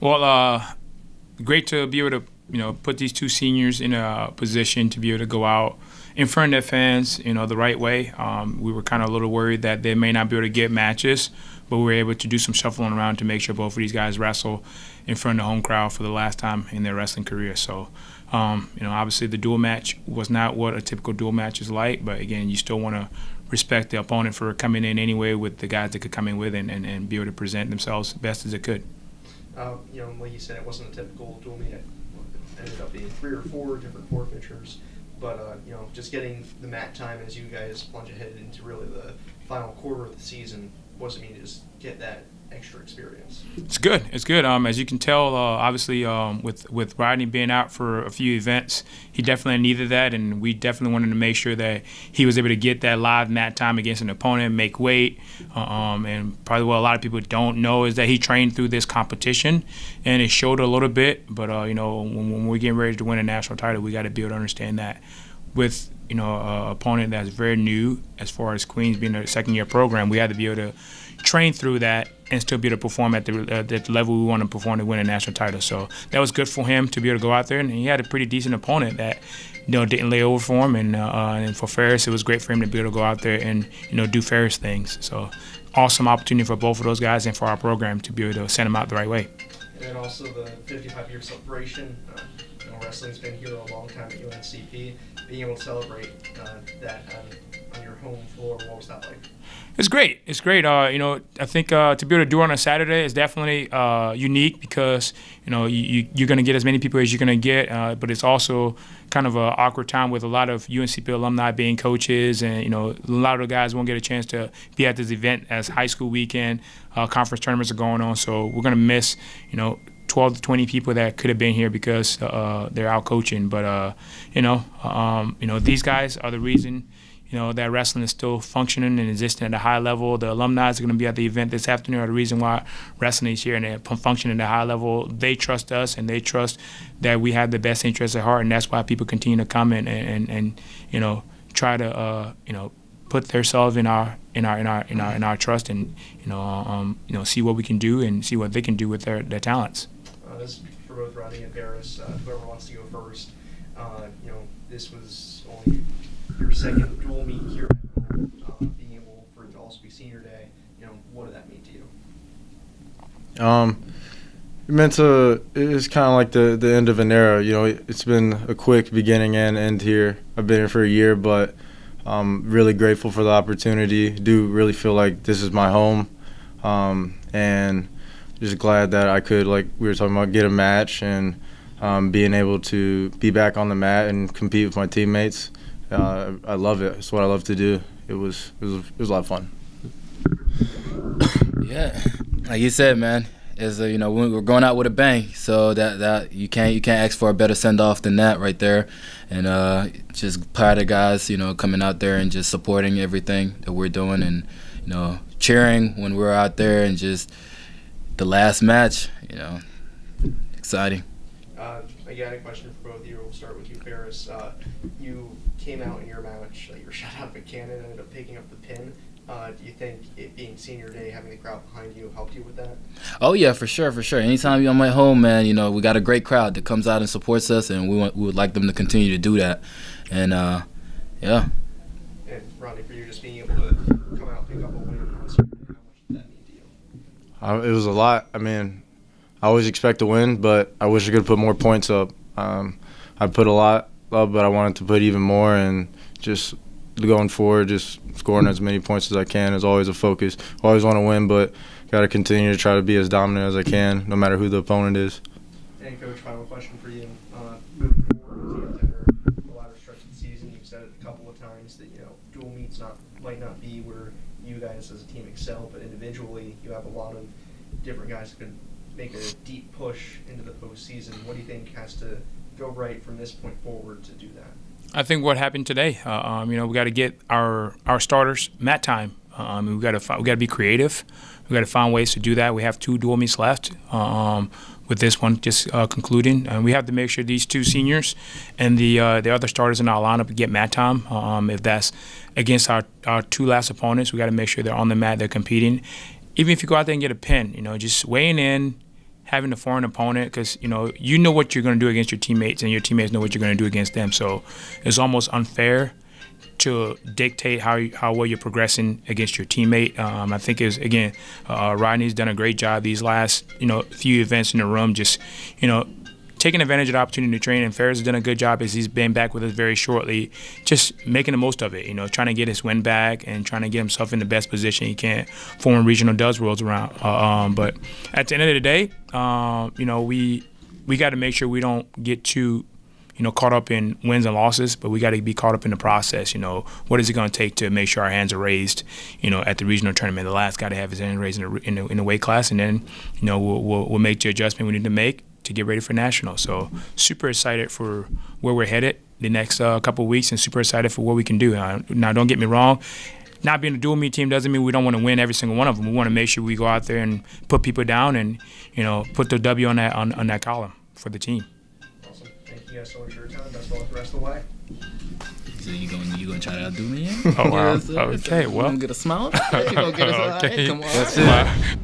Well, great to be able to put these two seniors in a position to be able to go out in front of their fans, the right way. We were kind of a little worried that they may not be able to get matches, but we were able to do some shuffling around to make sure both of these guys wrestle in front of the home crowd for the last time in their wrestling career. So, obviously the dual match was not what a typical dual match is like, but again, you still want to respect the opponent for coming in anyway with the guys that could come in with and be able to present themselves best as it could. Like you said, it wasn't a typical dual meet. It ended up being 3 or 4 different forfeitures. But, just getting the mat time as you guys plunge ahead into really the final quarter of the season, what does it mean to just get that extra experience? It's good. It's good. As you can tell, obviously, with Rodney being out for a few events, he definitely needed that, and we definitely wanted to make sure that he was able to get that live mat time against an opponent, make weight. And probably what a lot of people don't know is that he trained through this competition, and it showed a little bit. But when we're getting ready to win a national title, we got to be able to understand that with an opponent that's very new as far as Queens being a second-year program, we had to be able to train through that and still be able to perform at the level we want to perform to win a national title. So that was good for him to be able to go out there, and he had a pretty decent opponent that didn't lay over for him, and for Ferris, it was great for him to be able to go out there and do Ferris things. So awesome opportunity for both of those guys and for our program to be able to send them out the right way. And then also the 55-year celebration. Wrestling's been here a long time at UNCP. Being able to celebrate that on your home floor, what was that like? It's great. It's great. I think to be able to do it on a Saturday is definitely unique because you're going to get as many people as you're going to get, but it's also kind of an awkward time with a lot of UNCP alumni being coaches, and a lot of the guys won't get a chance to be at this event as high school weekend. Conference tournaments are going on, so we're going to miss 12 to 20 people that could have been here because they're out coaching. But these guys are the reason that wrestling is still functioning and existing at a high level. The alumni are going to be at the event this afternoon are the reason why wrestling is here and they're functioning at a high level. They trust us and they trust that we have the best interests at heart, and that's why people continue to come and try to put themselves in our trust and see what we can do and see what they can do with their talents. This is for both Rodney and Ferris. Whoever wants to go first. This was only your second dual meet here at home. Being able for it to also be senior day, what did that mean to you? It's kind of like the end of an era. It's been a quick beginning and end here. I've been here for a year, but I'm really grateful for the opportunity. Do really feel like this is my home, and just glad that I could, like we were talking about, get a match and being able to be back on the mat and compete with my teammates. I love it. It's what I love to do. It was a lot of fun. Yeah, like you said, man, we're going out with a bang. So that you can't ask for a better send off than that right there. And just proud of guys, coming out there and just supporting everything that we're doing and cheering when we're out there, and just the last match, exciting. I got a question for both of you. We'll start with you, Ferris. You came out in your match, you were shot out of a cannon, ended up picking up the pin. Do you think it being senior day, having the crowd behind you, helped you with that? Oh yeah, for sure. Anytime I'm at home, man, we got a great crowd that comes out and supports us, and we would like them to continue to do that. And yeah. And Rodney, for you, just being able to come out and pick up a win on senior day, how much did that mean to you? It was a lot. I always expect to win, but I wish I could put more points up. I put a lot up, but I wanted to put even more, and just going forward, just scoring as many points as I can is always a focus. Always want to win, but got to continue to try to be as dominant as I can, no matter who the opponent is. And Coach, final question for you. Moving forward, after the latter stretch of the season, you've said it a couple of times that dual meets might not be where you guys as a team excel, but individually you have a lot of different guys that can make a deep push into the postseason. What do you think has to go right from this point forward to do that? I think what happened today, we got to get our starters mat time. We got to be creative. We got to find ways to do that. We have 2 dual meets left. With this one just concluding, and we have to make sure these 2 seniors and the other starters in our lineup get mat time. If that's against our 2 last opponents, we got to make sure they're on the mat, they're competing. Even if you go out there and get a pin, just weighing in, having a foreign opponent, because you know what you're going to do against your teammates, and your teammates know what you're going to do against them. So it's almost unfair to dictate how well you're progressing against your teammate. I think is again, Rodney's done a great job these last few events in the room, just taking advantage of the opportunity to train. And Ferris has done a good job as he's been back with us very shortly, just making the most of it. Trying to get his win back and trying to get himself in the best position he can for when regional does rolls around. But at the end of the day, we got to make sure we don't get too caught up in wins and losses, but we got to be caught up in the process. What is it going to take to make sure our hands are raised, at the regional tournament? The last guy to have his hand raised in the weight class, and then, we'll make the adjustment we need to make to get ready for national. So super excited for where we're headed the next couple of weeks, and super excited for what we can do. Now, don't get me wrong. Not being a dual meet team doesn't mean we don't want to win every single one of them. We want to make sure we go out there and put people down and, put the W on that column for the team. Thank you guys so much for your time. Best of luck the rest of the way. So you gonna try to outdo me? Oh wow. Yes, Okay. Well. You gonna get a smile? You gonna get a smile? Okay. Hey, come on. That's it.